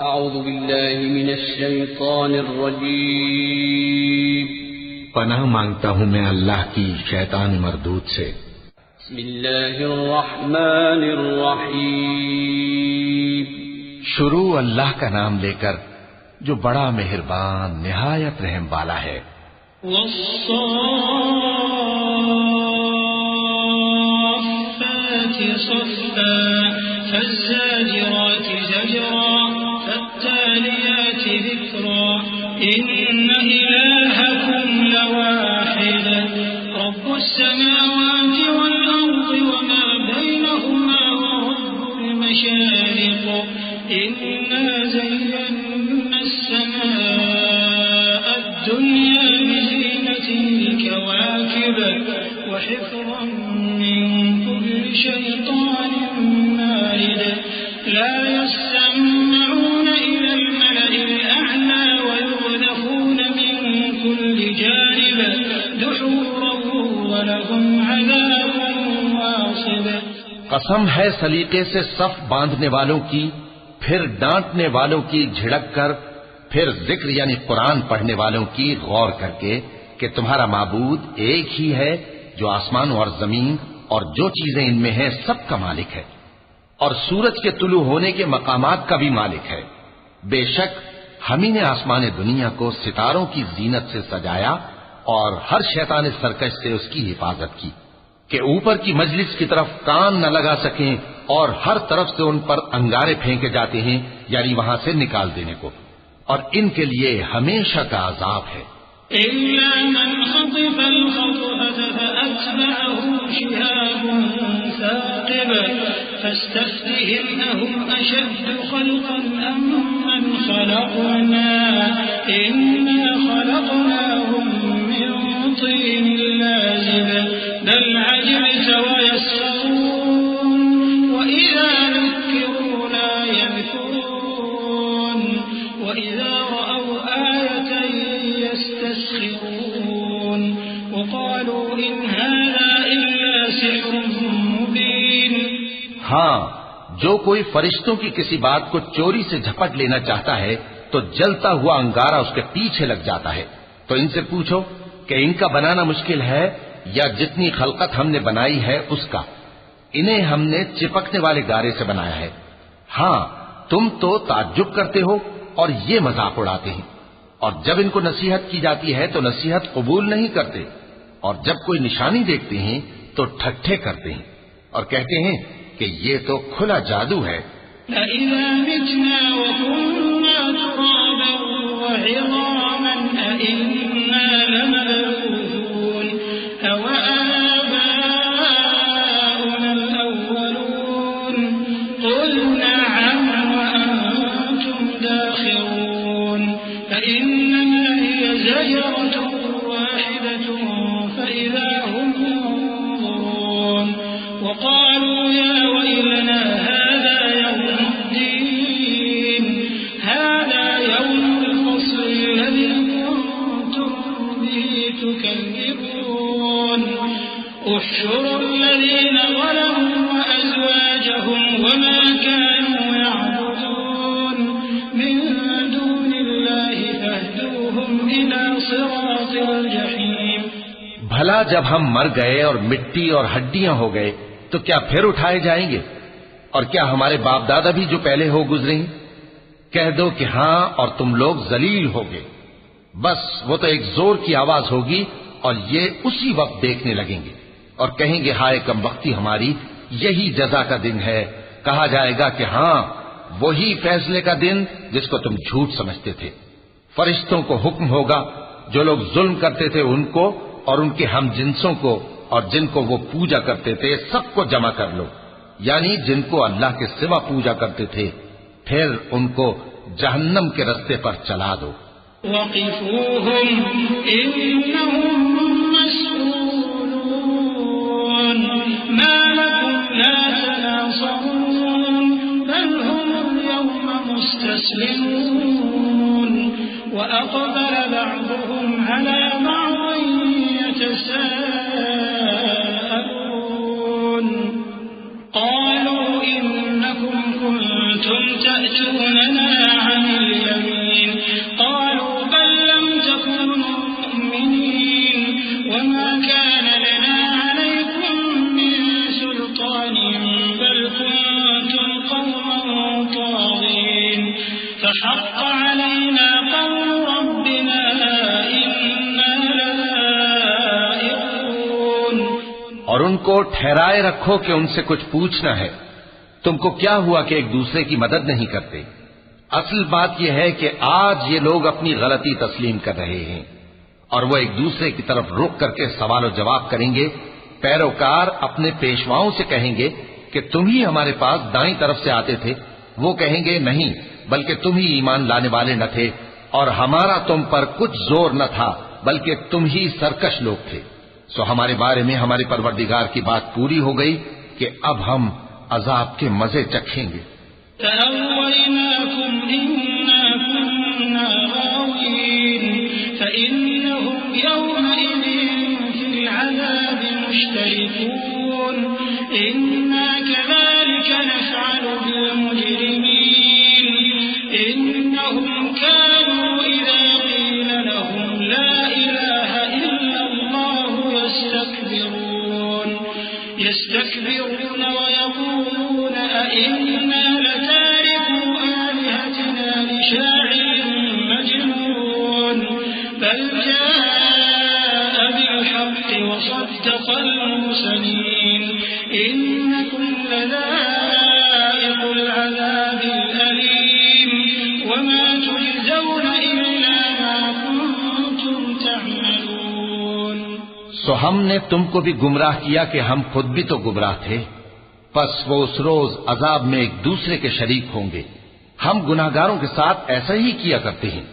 اعوذ باللہ من الشیطان الرجیم پناہ مانگتا ہوں میں اللہ کی شیطان مردود سے۔ بسم اللہ الرحمن الرحیم شروع اللہ کا نام لے کر جو بڑا مہربان نہایت رحم والا ہے۔ والصافات صفا فالزاجرات زجرا فالتاليات ذكرا إن إلهكم لواحد رب السماوات والأرض وما بينهما ورب المشارق إنا زينا السماء الدنيا بزينة الكواكب وحفظا من كل شيطان مارد لا يسمعون إلى الملأ الأعلى ويقذفون من كل جانب دحورا ولهم عذاب واصب۔ قسم ہے سلیقے سے صف باندھنے والوں کی، پھر ڈانٹنے والوں کی جھڑک کر، پھر ذکر یعنی قرآن پڑھنے والوں کی غور کر کے کہ تمہارا معبود ایک ہی ہے جو آسمان اور زمین اور جو چیزیں ان میں ہیں سب کا مالک ہے، اور سورج کے طلوع ہونے کے مقامات کا بھی مالک ہے۔ بے شک ہم ہی نے آسمان دنیا کو ستاروں کی زینت سے سجایا اور ہر شیطان سرکش سے اس کی حفاظت کی کہ اوپر کی مجلس کی طرف کان نہ لگا سکیں، اور ہر طرف سے ان پر انگارے پھینکے جاتے ہیں یعنی وہاں سے نکال دینے کو، اور ان کے لیے ہمیشہ کا عذاب ہے۔ إلا من خطف الخطفة فأتبعه شهاب ثاقب فاستفتهم أهم أشد خلقا أم من خلقنا إنا خلقناهم من طين لازب بل عجبت ويسخرون وإذا ذكروا لا يذكرون وإذا رأوا آية يستسخرون وقالوا إن هذا إلا سحر مبين۔ ہاں، جو کوئی فرشتوں کی کسی بات کو چوری سے جھپٹ لینا چاہتا ہے تو جلتا ہوا انگارہ اس کے پیچھے لگ جاتا ہے۔ تو ان سے پوچھو کہ ان کا بنانا مشکل ہے یا جتنی خلقت ہم نے بنائی ہے اس کا؟ انہیں ہم نے چپکنے والے گارے سے بنایا ہے۔ ہاں، تم تو تعجب کرتے ہو اور یہ مذاق اڑاتے ہیں، اور جب ان کو نصیحت کی جاتی ہے تو نصیحت قبول نہیں کرتے، اور جب کوئی نشانی دیکھتے ہیں تو ٹھٹھے کرتے ہیں اور کہتے ہیں کہ یہ تو کھلا جادو ہے۔ أَإِذَا مِتْنَا وَكُنَّا تُرَابًا وَعِظَامًا أَإِنَّا لَمَبْعُوثُونَ أَوَآبَاؤُنَا الْأَوَّلُونَ قُلْ نَعَمْ وَأَنْتُمْ دَاخِرُونَ فَإِنَّمَا هِيَ زَجْرَةٌ وَاحِدَةٌ فَإِذَا هُمْ يَنظُرُونَ وَقَالُوا يَا وَيْلَنَا هَذَا يَوْمُ الدِّينِ هَذَا يَوْمُ الْفَصْلِ الَّذِي كُنتُم بِهِ تُكَذِّبُونَ احشروا الَّذِينَ ظَلَمُوا وَأَزْوَاجَهُمْ وَمَا كَانُوا يَعْبُدُونَ مِن دُونِ اللَّهِ فَاهْدُوهُمْ إِلَى صِرَاطِ الْجَحِيمِ۔ بھلا جب ہم مر گئے اور مٹی اور ہڈیاں ہو گئے تو کیا پھر اٹھائے جائیں گے؟ اور کیا ہمارے باپ دادا بھی جو پہلے ہو گزرے ہیں؟ کہہ دو کہ ہاں، اور تم لوگ ذلیل ہوگے۔ بس وہ تو ایک زور کی آواز ہوگی اور یہ اسی وقت دیکھنے لگیں گے اور کہیں گے ہائے کم بختی ہماری، یہی جزا کا دن ہے۔ کہا جائے گا کہ ہاں، وہی فیصلے کا دن جس کو تم جھوٹ سمجھتے تھے۔ فرشتوں کو حکم ہوگا جو لوگ ظلم کرتے تھے ان کو اور ان کے ہم جنسوں کو اور جن کو وہ پوجا کرتے تھے سب کو جمع کر لو، یعنی جن کو اللہ کے سوا پوجا کرتے تھے، پھر ان کو جہنم کے رستے پر چلا دو۔ وقفوهم إنهم مسؤولون ما لكم لا تناصرون بل هم اليوم مستسلمون وأقبل بعضهم على بعض يتساءلون قالوا إنكم كنتم تأتوننا عن فحق علينا قول ربنا إنا لذائقون. اور ان کو ٹھہرائے رکھو کہ ان سے کچھ پوچھنا ہے. تم کو کیا ہوا کہ ایک دوسرے کی مدد نہیں کرتے؟ اصل بات یہ ہے کہ آج یہ لوگ اپنی غلطی تسلیم کر رہے ہیں اور وہ ایک دوسرے کی طرف رخ کر کے سوال و جواب کریں گے. پیروکار اپنے پیشواؤں سے کہیں گے کہ تم ہی ہمارے پاس دائیں طرف سے آتے تھے. وہ کہیں گے نہیں، بلکہ تم ہی ایمان لانے والے نہ تھے اور ہمارا تم پر کچھ زور نہ تھا، بلکہ تم ہی سرکش لوگ تھے. سو ہمارے بارے میں ہمارے پروردگار کی بات پوری ہو گئی کہ اب ہم عذاب کے مزے چکھیں گے. فأغويناكم إنا كنا غاوين فإنهم يومئذ في العذاب مشتركون. إنا كذلك نفعل بالمجرمين إنهم كانوا إذا قيل لهم لا إله إلا الله يستكبرون ويقولون أئنا لتاركو آلهتنا لشاعر مجنون. بل جاء بالحق وصدق المرسلين إنكم لذائق العذاب الأليم وما تجزون إلا ما كنتم تعملون. سو ہم نے تم کو بھی گمراہ کیا کہ ہم خود بھی تو گمراہ تھے. پس وہ اس روز عذاب میں ایک دوسرے کے شریک ہوں گے. ہم گناہگاروں کے ساتھ ایسا ہی کیا کرتے ہیں.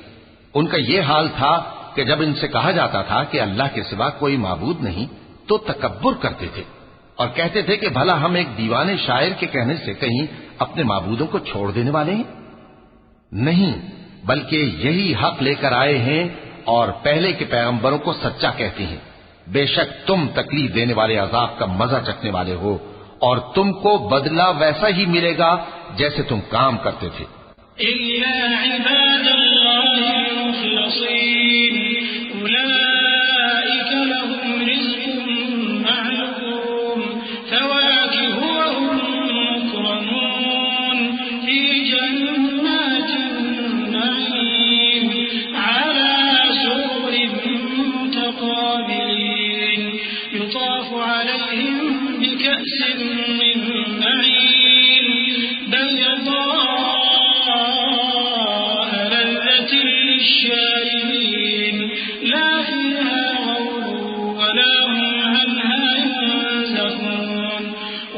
ان کا یہ حال تھا کہ جب ان سے کہا جاتا تھا کہ اللہ کے سوا کوئی معبود نہیں تو تکبر کرتے تھے اور کہتے تھے کہ بھلا ہم ایک دیوانے شاعر کے کہنے سے کہیں اپنے معبودوں کو چھوڑ دینے والے ہیں؟ نہیں، بلکہ یہی حق لے کر آئے ہیں اور پہلے کے پیغمبروں کو سچا کہتے ہیں. بے شک تم تکلیف دینے والے عذاب کا مزہ چکھنے والے ہو اور تم کو بدلہ ویسا ہی ملے گا جیسے تم کام کرتے تھے. إلا عباد الله المخلصين أولئك لهم رزق معلوم فواكه وهم مكرمون في جنات النعيم على سرر متقابلين يطاف عليهم بكأس من معين بيضاء لذة للشاربين لا فيها غول ولا هم عنها ينزفون.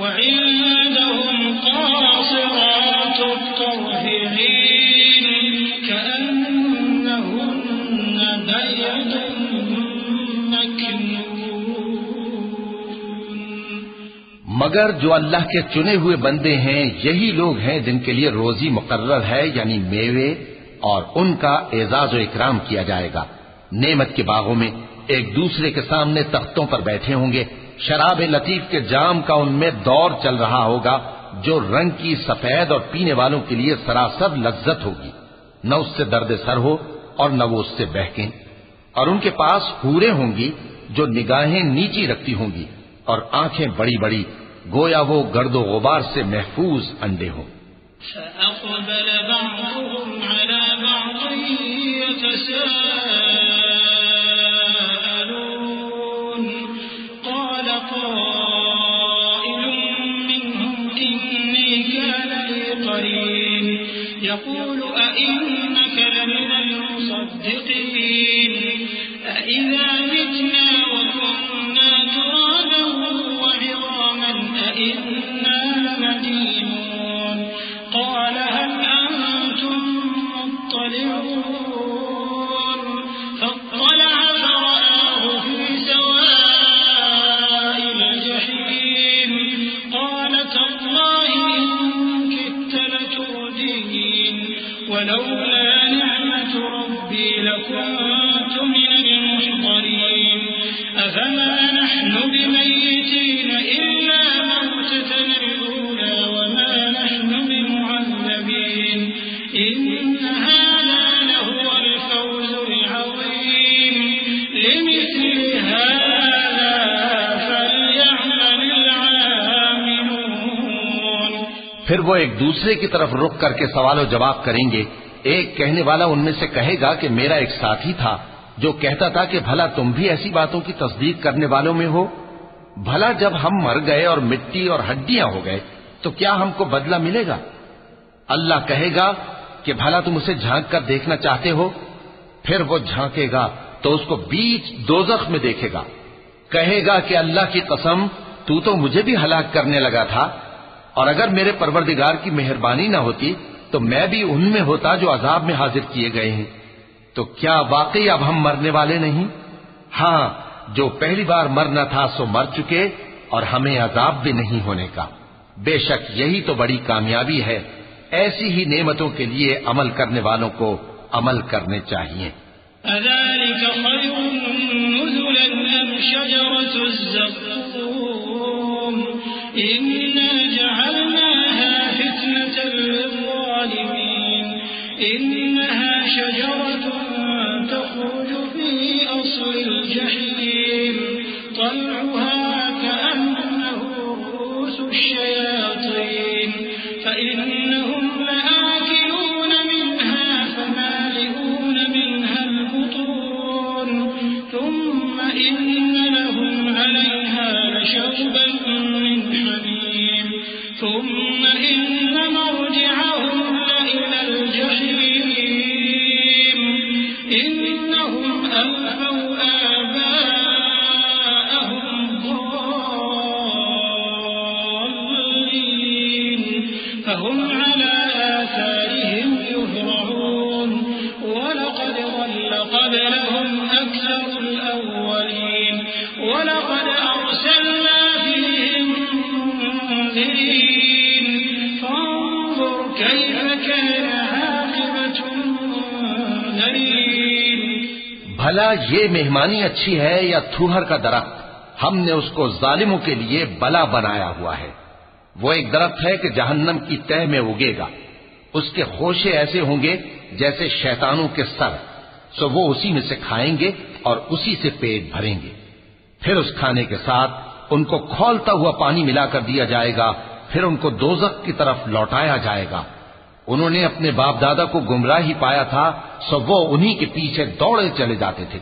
وعندهم قاصرات الطرف عين كأنهن بيض مگر جو اللہ کے چنے ہوئے بندے ہیں یہی لوگ ہیں جن کے لیے روزی مقرر ہے، یعنی میوے، اور ان کا اعزاز و اکرام کیا جائے گا. نعمت کے باغوں میں ایک دوسرے کے سامنے تختوں پر بیٹھے ہوں گے. شراب لطیف کے جام کا ان میں دور چل رہا ہوگا جو رنگ کی سفید اور پینے والوں کے لیے سراسر لذت ہوگی. نہ اس سے درد سر ہو اور نہ وہ اس سے بہکیں. اور ان کے پاس حوریں ہوں گی جو نگاہیں نیچی رکھتی ہوں گی اور آنکھیں بڑی بڑی، گویا وہ گرد و غبار سے محفوظ انڈے ہوں. فأقبل بعضهم على بعض يتساءلون قال قائل منهم إني كان لي قرين يقول أئنك لمن المصدقين أإذا متنا وكنا ترابا وعظاما أإنا لمدينون. قال هل أنتم مطلعون فاطلع فرآه في سواء الجحيم قال تالله إن كدت لتردين ولولا نعمة ربي لكنت من المحضرين. أفما نحن بميتين إلا موتتنا الأولى وما نحن بمعذبين إن هذا لهو الفوز العظيم. لمثل هذا فليعمل العاملون. پھر وہ ایک دوسرے کی طرف رخ کر کے سوال و جواب کریں گے. ایک کہنے والا ان میں سے کہے گا کہ میرا ایک ساتھی تھا جو کہتا تھا کہ بھلا تم بھی ایسی باتوں کی تصدیق کرنے والوں میں ہو. بھلا جب ہم مر گئے اور مٹی اور ہڈیاں ہو گئے تو کیا ہم کو بدلہ ملے گا؟ اللہ کہے گا کہ بھلا تم اسے جھانک کر دیکھنا چاہتے ہو؟ پھر وہ جھانکے گا تو اس کو بیچ دوزخ میں دیکھے گا. کہے گا کہ اللہ کی قسم تو مجھے بھی ہلاک کرنے لگا تھا، اور اگر میرے پروردگار کی مہربانی نہ ہوتی تو میں بھی ان میں ہوتا جو عذاب میں حاضر کیے گئے ہیں. تو کیا واقعی اب ہم مرنے والے نہیں؟ ہاں، جو پہلی بار مرنا تھا سو مر چکے، اور ہمیں عذاب بھی نہیں ہونے کا. بے شک یہی تو بڑی کامیابی ہے. ایسی ہی نعمتوں کے لیے عمل کرنے والوں کو عمل کرنے چاہیے. أذلك خير نزلا أم شجرة الزقوم إنا جعلناها فتنة للظالمين إنها شجرة تخرج في أصل الجحيم طلعها كأنه رؤوس الشياطين فإنهم لآكلون منها فمالئون منها البطون ثم إن لهم عليها لشوبا من حميم ثم إن مرجعهم لإلى الجحيم إنهم ألفوا آباءهم ضالين فهم على آثارهم يهرعون ولقد ضل قبلهم أكثر الأولين ولقد أرسلنا فيهم منذرين فانظر كيف كان عاقبة المنذرين. بھلا یہ مہمانی اچھی ہے یا تھوہر کا درخت؟ ہم نے اس کو ظالموں کے لیے بلا بنایا ہوا ہے. وہ ایک درخت ہے کہ جہنم کی تہ میں اگے گا. اس کے خوشے ایسے ہوں گے جیسے شیطانوں کے سر، سو وہ اسی میں سے کھائیں گے اور اسی سے پیٹ بھریں گے. پھر اس کھانے کے ساتھ ان کو کھولتا ہوا پانی ملا کر دیا جائے گا. پھر ان کو دوزخ کی طرف لوٹایا جائے گا. انہوں نے اپنے باپ دادا کو گمراہی پایا تھا، سو وہ انہی کے پیچھے دوڑے چلے جاتے تھے.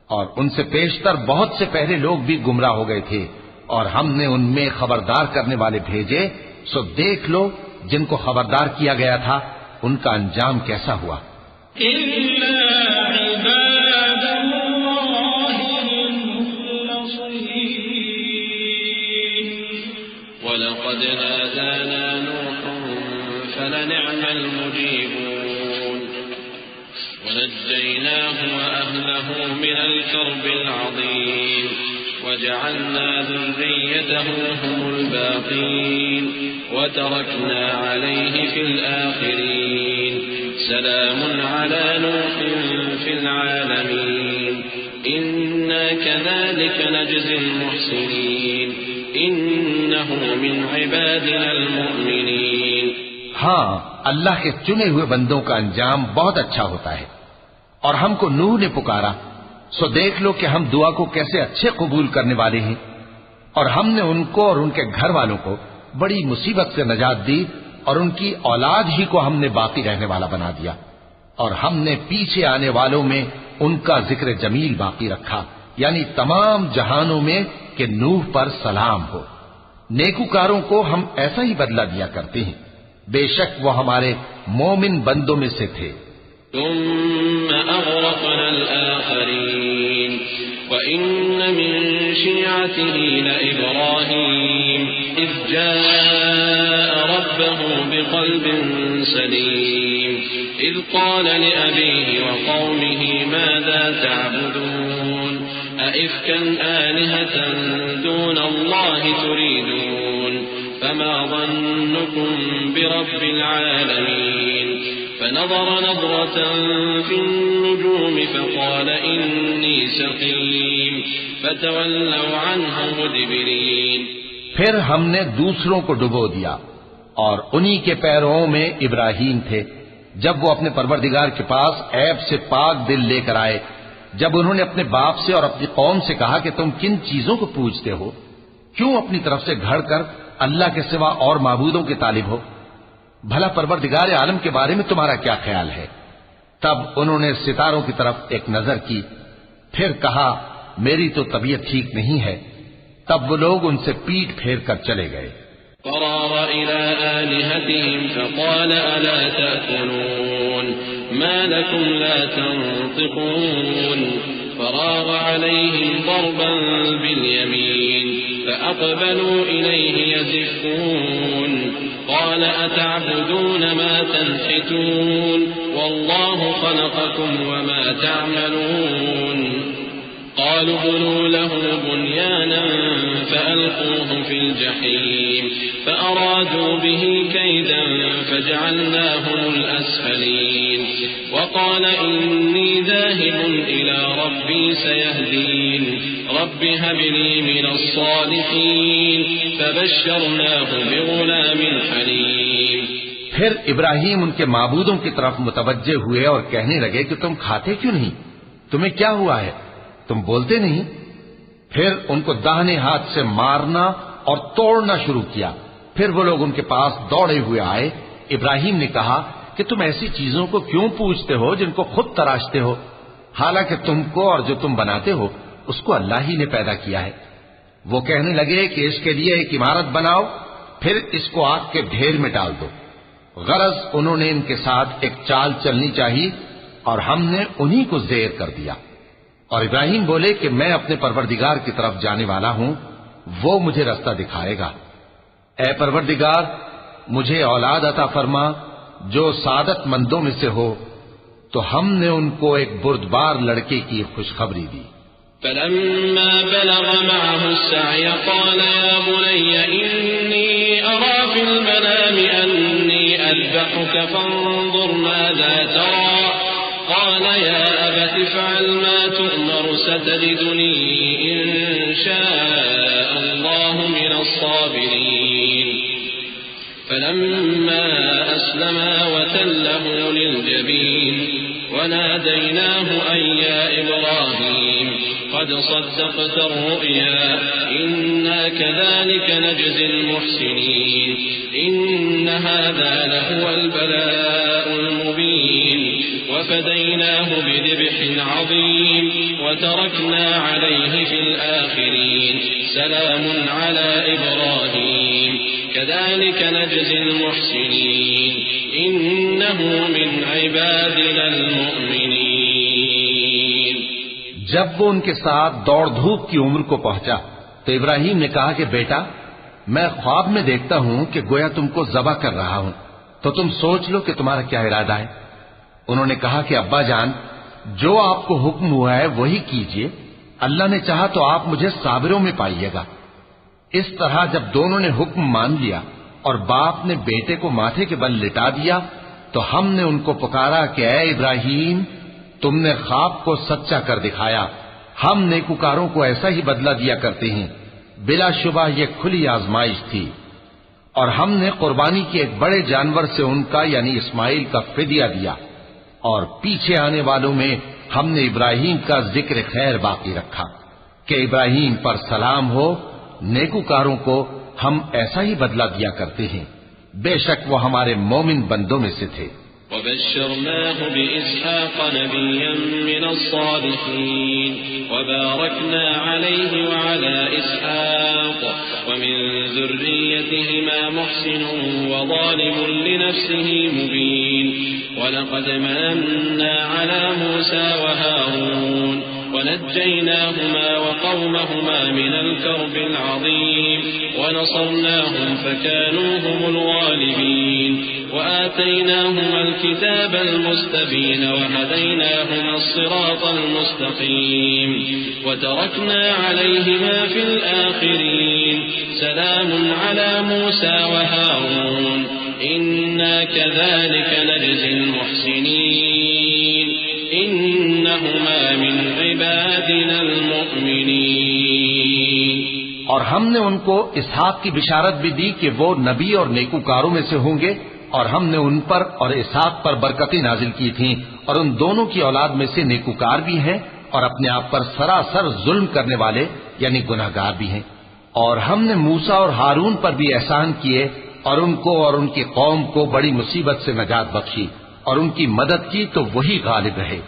اور ان سے پیشتر بہت سے پہلے لوگ بھی گمراہ ہو گئے تھے، اور ہم نے ان میں خبردار کرنے والے بھیجے. سو دیکھ لو جن کو خبردار کیا گیا تھا ان کا انجام کیسا ہوا. إلا عباد الله المخلصين. ولقد نادانا نوح فلنعم المجيبون ونجيناه وأهله من الكرب العظيم وجعلنا ذريته هم الباقين وتركنا عليه في الآخرين سلام على نوح في العالمين إنا كذلك نجزي المحسنين إنه من عبادنا المؤمنين. ہاں، اللہ کے چنے ہوئے بندوں کا انجام بہت اچھا ہوتا ہے. اور ہم کو نوح نے پکارا، سو دیکھ لو کہ ہم دعا کو کیسے اچھے قبول کرنے والے ہیں. اور ہم نے ان کو اور ان کے گھر والوں کو بڑی مصیبت سے نجات دی، اور ان کی اولاد ہی کو ہم نے باقی رہنے والا بنا دیا. اور ہم نے پیچھے آنے والوں میں ان کا ذکر جمیل باقی رکھا، یعنی تمام جہانوں میں کہ نوح پر سلام ہو. نیکوکاروں کو ہم ایسا ہی بدلہ دیا کرتے ہیں. بے شک وہ ہمارے مومن بندوں میں سے تھے. ثم أغرقنا الآخرين وإن من شيعته لإبراهيم إذ جاء ربه بقلب سليم إذ قال لأبيه وقومه ماذا تعبدون أئفكا آلهة دون الله تريدون فما ظنكم برب العالمين فنظر نظرة في النجوم فقال إني سقيم فتولوا عنه مدبرين. پھر ہم نے دوسروں کو ڈبو دیا، اور انہی کے پیروں میں ابراہیم تھے جب وہ اپنے پروردگار کے پاس عیب سے پاک دل لے کر آئے. جب انہوں نے اپنے باپ سے اور اپنی قوم سے کہا کہ تم کن چیزوں کو پوجتے ہو، کیوں اپنی طرف سے گھڑ کر اللہ کے سوا اور معبودوں کے طالب ہو؟ بھلا پروردگار عالم کے بارے میں تمہارا کیا خیال ہے؟ تب انہوں نے ستاروں کی طرف ایک نظر کی، پھر کہا میری تو طبیعت ٹھیک نہیں ہے۔ تب وہ لوگ ان سے پیٹ پھیر کر چلے گئے۔ فراغ إلى آلهتهم فقال ألا تأكلون ما لكم لا تنطقون فراغ عليهم ضربا باليمين فأقبلوا إليه يزفون قال أتعبدون ما تنحتون والله خلقكم وما تعملون قالوا بنوا له بنيانا فألقوه في الجحيم فأرادوا به كيدا فجعلناهم الأسفلين وقال إني ذاهب إلى ربي سيهدين رب هب لي من الصالحين فبشرناه بغلام حليم۔ پھر ابراہیم ان کے معبودوں کی طرف متوجہ ہوئے اور کہنے لگے کہ تم کھاتے کیوں نہیں؟ تمہیں کیا ہوا ہے؟ تم بولتے نہیں؟ پھر ان کو داہنے ہاتھ سے مارنا اور توڑنا شروع کیا۔ پھر وہ لوگ ان کے پاس دوڑے ہوئے آئے۔ ابراہیم نے کہا کہ تم ایسی چیزوں کو کیوں پوچھتے ہو جن کو خود تراشتے ہو، حالانکہ تم کو اور جو تم بناتے ہو اس کو اللہ ہی نے پیدا کیا ہے۔ وہ کہنے لگے کہ اس کے لیے ایک عمارت بناؤ، پھر اس کو آگ کے ڈھیر میں ڈال دو۔ غرض انہوں نے ان کے ساتھ ایک چال چلنی چاہی اور ہم نے انہی کو زیر کر دیا۔ اور ابراہیم بولے کہ میں اپنے پروردگار کی طرف جانے والا ہوں، وہ مجھے رستہ دکھائے گا۔ اے پروردگار، مجھے اولاد عطا فرما جو سعادت مندوں میں سے ہو۔ تو ہم نے ان کو ایک بردبار لڑکے کی خوشخبری دی۔ فلما بلغ معه السعي قال يا بني إني أرى في المنام أني أذبحك فانظر ماذا ترى قال يا أبت افعل ما تؤمر ستجدني إن شاء الله من الصابرين فلما أسلما وتله للجبين وناديناه أن يا إبراهيم قد صدقت الرؤيا إنا كذلك نجزي المحسنين إن هذا لهو البلاء المبين وفديناه بذبح عظيم وتركنا عليه في الآخرين سلام على إبراهيم كذلك نجزي المحسنين إنه من عبادنا المؤمنين۔ جب وہ ان کے ساتھ دوڑ دھوپ کی عمر کو پہنچا تو ابراہیم نے کہا کہ بیٹا، میں خواب میں دیکھتا ہوں کہ گویا تم کو ذبح کر رہا ہوں، تو تم سوچ لو کہ تمہارا کیا ارادہ ہے۔ انہوں نے کہا کہ ابا جان، جو آپ کو حکم ہوا ہے وہی کیجئے، اللہ نے چاہا تو آپ مجھے صابروں میں پائیے گا۔ اس طرح جب دونوں نے حکم مان لیا اور باپ نے بیٹے کو ماتھے کے بل لٹا دیا تو ہم نے ان کو پکارا کہ اے ابراہیم، تم نے خواب کو سچا کر دکھایا، ہم نیکوکاروں کو ایسا ہی بدلہ دیا کرتے ہیں، بلا شبہ یہ کھلی آزمائش تھی۔ اور ہم نے قربانی کے ایک بڑے جانور سے ان کا یعنی اسماعیل کا فدیہ دیا، اور پیچھے آنے والوں میں ہم نے ابراہیم کا ذکر خیر باقی رکھا کہ ابراہیم پر سلام ہو، نیکوکاروں کو ہم ایسا ہی بدلہ دیا کرتے ہیں، بے شک وہ ہمارے مومن بندوں میں سے تھے۔ وبشرناه بإسحاق نبيا من الصالحين وباركنا عليه وعلى إسحاق ومن ذريتهما محسن وظالم لنفسه مبين ولقد مننا على موسى وهارون ونجيناهما وقومهما من الكرب العظيم ونصرناهم فكانوا هم الغالبين وآتيناهما الكتاب المستبين وهديناهما الصراط المستقيم وتركنا عليهما في الآخرين سلام على موسى وهارون إنا كذلك نجزي المحسنين إنهما من عبادنا المؤمنين۔ اور ہم نے ان کو اسحاق کی بشارت بھی دی کہ وہ نبی اور نیکوکاروں میں سے ہوں گے، اور ہم نے ان پر اور اسحاق پر برکتیں نازل کی تھیں، اور ان دونوں کی اولاد میں سے نیکوکار بھی ہیں اور اپنے آپ پر سراسر ظلم کرنے والے یعنی گناہگار بھی ہیں۔ اور ہم نے موسیٰ اور ہارون پر بھی احسان کیے اور ان کو اور ان کی قوم کو بڑی مصیبت سے نجات بخشی اور ان کی مدد کی تو وہی غالب رہے.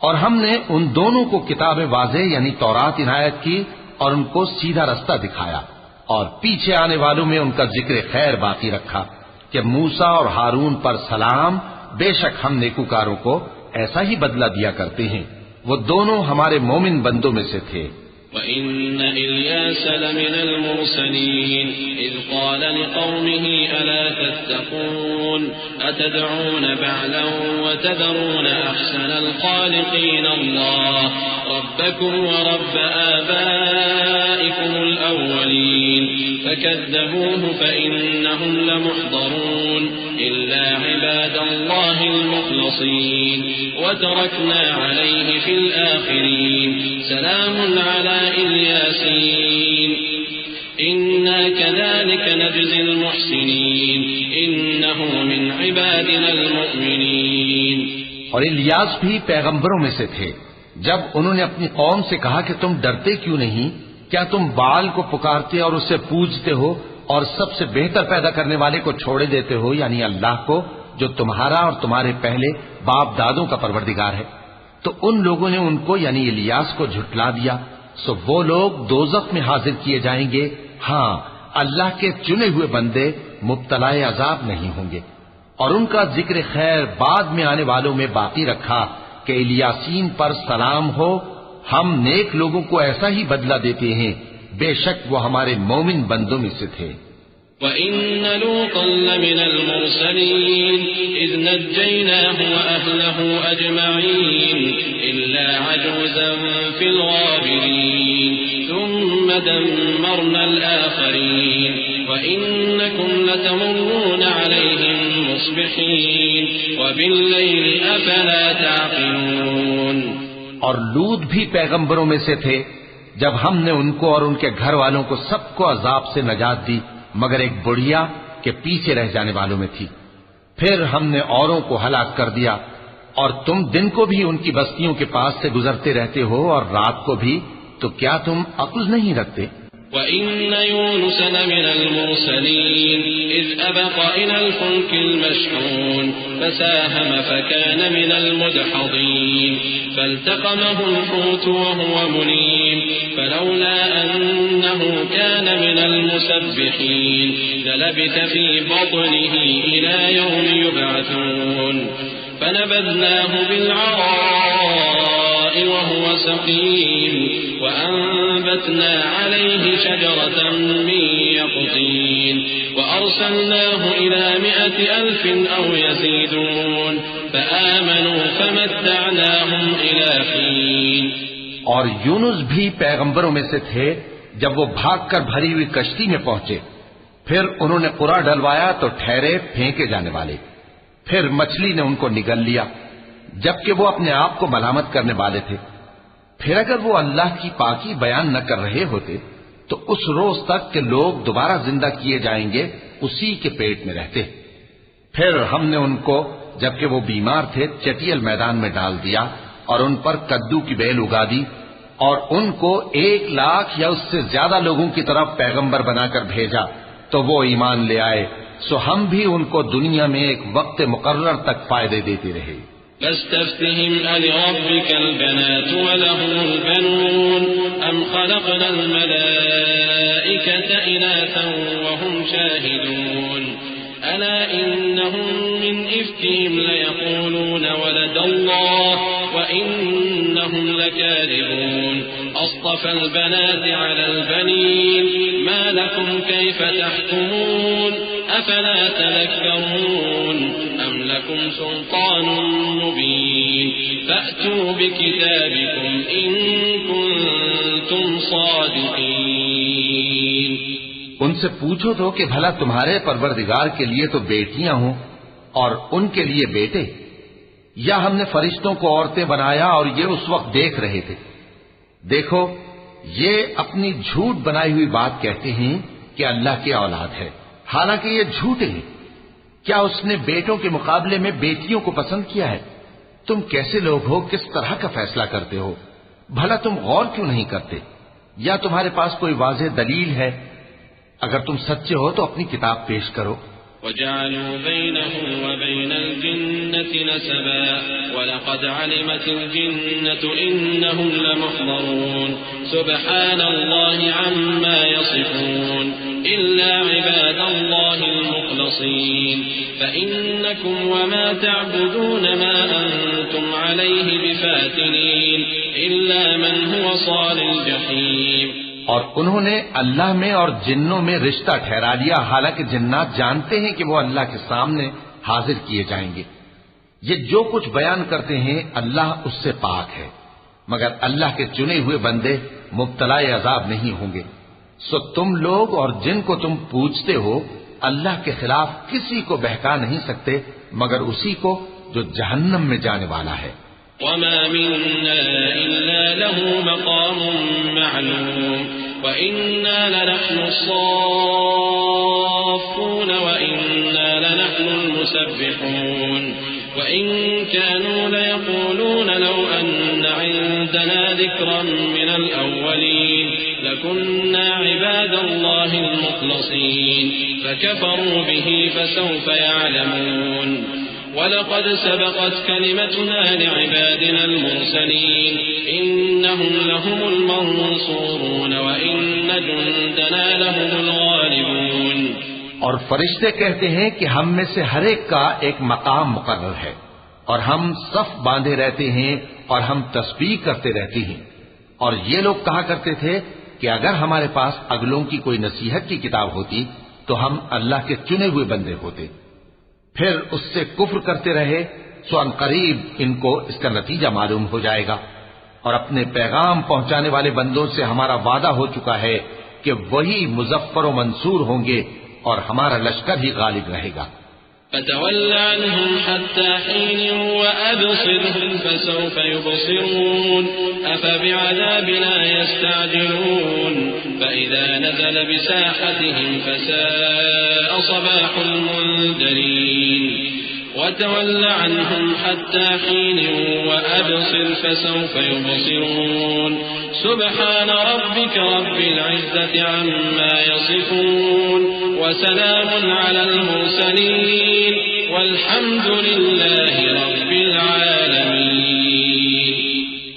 اور ہم نے ان دونوں کو کتاب واضح یعنی تورات عنایت کی اور ان کو سیدھا رستہ دکھایا، اور پیچھے آنے والوں میں ان کا ذکر خیر باقی رکھا کہ موسیٰ اور ہارون پر سلام، بے شک ہم نیکوکاروں کو ایسا ہی بدلہ دیا کرتے ہیں، وہ دونوں ہمارے مومن بندوں میں سے تھے. وَإِنَّ إِلْيَاسَ لَمِنَ الْمُرْسَلِينَ إِذْ قَالَ لِقَوْمِهِ أَلَا تَتَّقُونَ أَتَدْعُونَ بَعْلًا وَتَذَرُونَ أَحْسَنَ الْخَالِقِينَ اللَّهَ رَبَّكُمْ وَرَبَّ آبَائِكُمُ الْأَوَّلِينَ فَكَذَّبُوهُ فَإِنَّهُمْ لَمُحْضَرُونَ إِلَّا عِبَادَ اللَّهِ الْمُخْلَصِينَ وَتَرَكْنَا عَلَيْهِ فِي الْآخِرِينَ سلام على الياسين إنا كذلك نجزي المحسنين إنه من عبادنا المؤمنين. اور الیاس بھی پیغمبروں میں سے تھے. جب انہوں نے اپنی قوم سے کہا کہ تم ڈرتے کیوں نہیں، کیا تم بال کو پکارتے اور اسے پوجتے ہو اور سب سے بہتر پیدا کرنے والے کو چھوڑے دیتے ہو یعنی اللہ کو جو تمہارا اور تمہارے پہلے باپ دادوں کا پروردگار ہے. تو ان لوگوں نے ان کو یعنی الیاس کو جھٹلا دیا، سو وہ لوگ دوزخ میں حاضر کیے جائیں گے. ہاں، اللہ کے چنے ہوئے بندے مبتلا عذاب نہیں ہوں گے. اور ان کا ذکر خیر بعد میں آنے والوں میں باقی رکھا کہ الیاسین پر سلام ہو، ہم نیک لوگوں کو ایسا ہی بدلہ دیتے ہیں، بے شک وہ ہمارے مومن بندوں میں سے تھے. وَإِنَّ لُوطًا لَّمِنَ الْمُرْسَلِينَ إِذْ نَجَّيْنَاهُ وَأَهْلَهُ أَجْمَعِينَ إِلَّا عَجُوزًا فِي الْغَابِرِينَ ثُمَّ دَمَّرْنَا الْآخَرِينَ وَإِنَّكُمْ لَتَمُرُّونَ عَلَيْهِم مُّصْبِحِينَ وَبِاللَّيْلِ أَفَلَا تَعْقِلُونَ. اور لوط بھی پیغمبروں میں سے تھے. جب ہم نے ان کو اور ان کے گھر والوں کو سب کو عذاب سے نجات دی مگر ایک بڑھیا کے پیچھے رہ جانے والوں میں تھی. پھر ہم نے اوروں کو ہلاک کر دیا، اور تم دن کو بھی ان کی بستیوں کے پاس سے گزرتے رہتے ہو اور رات کو بھی، تو کیا تم عقل نہیں رکھتے؟ وَإِنَّ يُونُسَ لَمِنَ الْمُرْسَلِينَ إِذْ أَبَقَ إِلَى الْفُلْكِ الْمَشْحُونِ فَسَاهَمَ فَكَانَ مِنَ الْمُدْحَضِينَ فَالْتَقَمَهُ الْحُوتُ وَهُوَ مُلِيمٌ فَلَوْلَا أَنَّهُ كَانَ مِنَ الْمُسَبِّحِينَ لَلَبِثَ فِي بَطْنِهِ إِلَى يَوْمِ يُبْعَثُونَ فَنَبَذْنَاهُ بِالْعَرَاءِ وَهُوَ سَقِيمٌ وَأَنبَتْنَا عَلَيْهِ شَجَرَةً مِّن يَقْطِينٍ وَأَرْسَلْنَاهُ إِلَى 100,000 أَوْ يَزِيدُونَ فَآمَنُوا فَمَتَّعْنَاهُمْ إِلَى حِينٍ. اور یونس بھی پیغمبروں میں سے تھے. جب وہ بھاگ کر بھری ہوئی کشتی میں پہنچے، پھر انہوں نے قرا ڈلوایا تو ٹھہرے پھینکے جانے والے. پھر مچھلی نے ان کو نگل لیا جبکہ وہ اپنے آپ کو ملامت کرنے والے تھے. پھر اگر وہ اللہ کی پاکی بیان نہ کر رہے ہوتے تو اس روز تک کہ لوگ دوبارہ زندہ کیے جائیں گے اسی کے پیٹ میں رہتے. پھر ہم نے ان کو جبکہ وہ بیمار تھے چٹیل میدان میں ڈال دیا اور ان پر کدو کی بیل اگا دی، اور ان کو 1,00,000 یا اس سے زیادہ لوگوں کی طرف پیغمبر بنا کر بھیجا تو وہ ایمان لے آئے. سو ہم بھی ان کو دنیا میں ایک وقت مقرر تک فائدے دیتے رہے. فاستفتهم ألربك البنات ولهم البنون أم خلقنا الملائكة إناثا وهم شاهدون ألا إنهم من إفكهم ليقولون ولد الله وإنهم لكاذبون أصطفى البنات على البنين ما لكم كيف تحكمون أفلا تذكرون أم لكم سلطان مبين فأتوا بكتابكم إن كنتم صادقين. ان سے پوچھو تو کہ بھلا تمہارے پروردگار کے لیے تو بیٹیاں ہوں اور ان کے لیے بیٹے، یا ہم نے فرشتوں کو عورتیں بنایا اور یہ اس وقت دیکھ رہے تھے؟ دیکھو، یہ اپنی جھوٹ بنائی ہوئی بات کہتے ہیں کہ اللہ کی اولاد ہے، حالانکہ یہ جھوٹے ہیں. کیا اس نے بیٹوں کے مقابلے میں بیٹیوں کو پسند کیا ہے؟ تم کیسے لوگ ہو، کس طرح کا فیصلہ کرتے ہو؟ بھلا تم غور کیوں نہیں کرتے؟ یا تمہارے پاس کوئی واضح دلیل ہے؟ اگر تم سچے ہو تو اپنی کتاب پیش کرو. وجعلوا بينه وبين الجنة نسبا ولقد علمت الجنة إنهم لمحضرون سبحان الله عما يصفون إلا عباد الله المخلصين فإنكم وما تعبدون ما أنتم عليه بفاتنين إلا من هو صال الجحيم. اور انہوں نے اللہ میں اور جنوں میں رشتہ ٹھہرا لیا، حالانکہ جنات جانتے ہیں کہ وہ اللہ کے سامنے حاضر کیے جائیں گے. یہ جو کچھ بیان کرتے ہیں اللہ اس سے پاک ہے، مگر اللہ کے چنے ہوئے بندے مبتلا عذاب نہیں ہوں گے. سو تم لوگ اور جن کو تم پوجتے ہو اللہ کے خلاف کسی کو بہکا نہیں سکتے مگر اسی کو جو جہنم میں جانے والا ہے. وما منا إلا له مقام معلوم وإنا لنحن الصافون وإنا لنحن المسبحون وإن كانوا ليقولون لو أن عندنا ذكرا من الأولين لكنا عباد الله المخلصين فكفروا به فسوف يعلمون ولقد سبقت كلمتنا لعبادنا المرسلين إنهم لهم المنصورون وإن جندنا لهم الغالبون. اور فرشتے کہتے ہیں کہ ہم میں سے ہر ایک کا ایک مقام مقرر ہے اور ہم صف باندھے رہتے ہیں اور ہم تسبیح کرتے رہتے ہیں. اور یہ لوگ کہا کرتے تھے کہ اگر ہمارے پاس اگلوں کی کوئی نصیحت کی کتاب ہوتی تو ہم اللہ کے چنے ہوئے بندے ہوتے. پھر اس سے کفر کرتے رہے سو ان قریب ان کو اس کا نتیجہ معلوم ہو جائے گا. اور اپنے پیغام پہنچانے والے بندوں سے ہمارا وعدہ ہو چکا ہے کہ وہی مظفر و منصور ہوں گے اور ہمارا لشکر ہی غالب رہے گا. فتول عنهم حتى حين وأبصرهم فسوف يبصرون أفبعذابنا يستعجلون فإذا نزل بساحتهم فساء صباح المنذرين وتول عنهم حتى حين وأبصر فسوف يبصرون سبحان ربك رب العزة عما يصفون وسلام على المرسلين والحمد لله رب العالمين.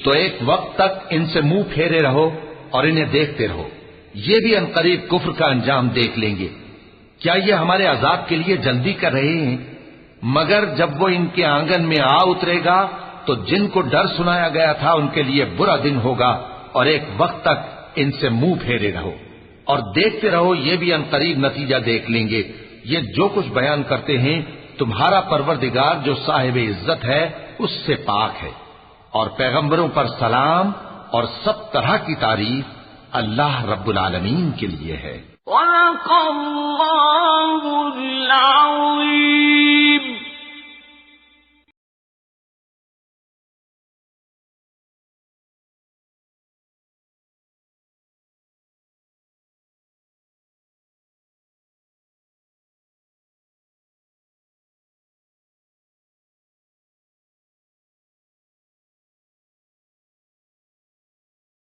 تو ایک وقت تک ان سے منہ پھیرے رہو اور انہیں دیکھتے رہو، یہ بھی عنقریب کفر کا انجام دیکھ لیں گے. کیا یہ ہمارے عذاب کے لیے جلدی کر رہے ہیں؟ مگر جب وہ ان کے آنگن میں آ اترے گا تو جن کو ڈر سنایا گیا تھا ان کے لیے برا دن ہوگا. اور ایک وقت تک ان سے منہ پھیرے رہو اور دیکھتے رہو، یہ بھی عنقریب نتیجہ دیکھ لیں گے. یہ جو کچھ بیان کرتے ہیں تمہارا پروردگار جو صاحب عزت ہے اس سے پاک ہے. اور پیغمبروں پر سلام اور سب طرح کی تعریف اللہ رب العالمین کے لیے ہے.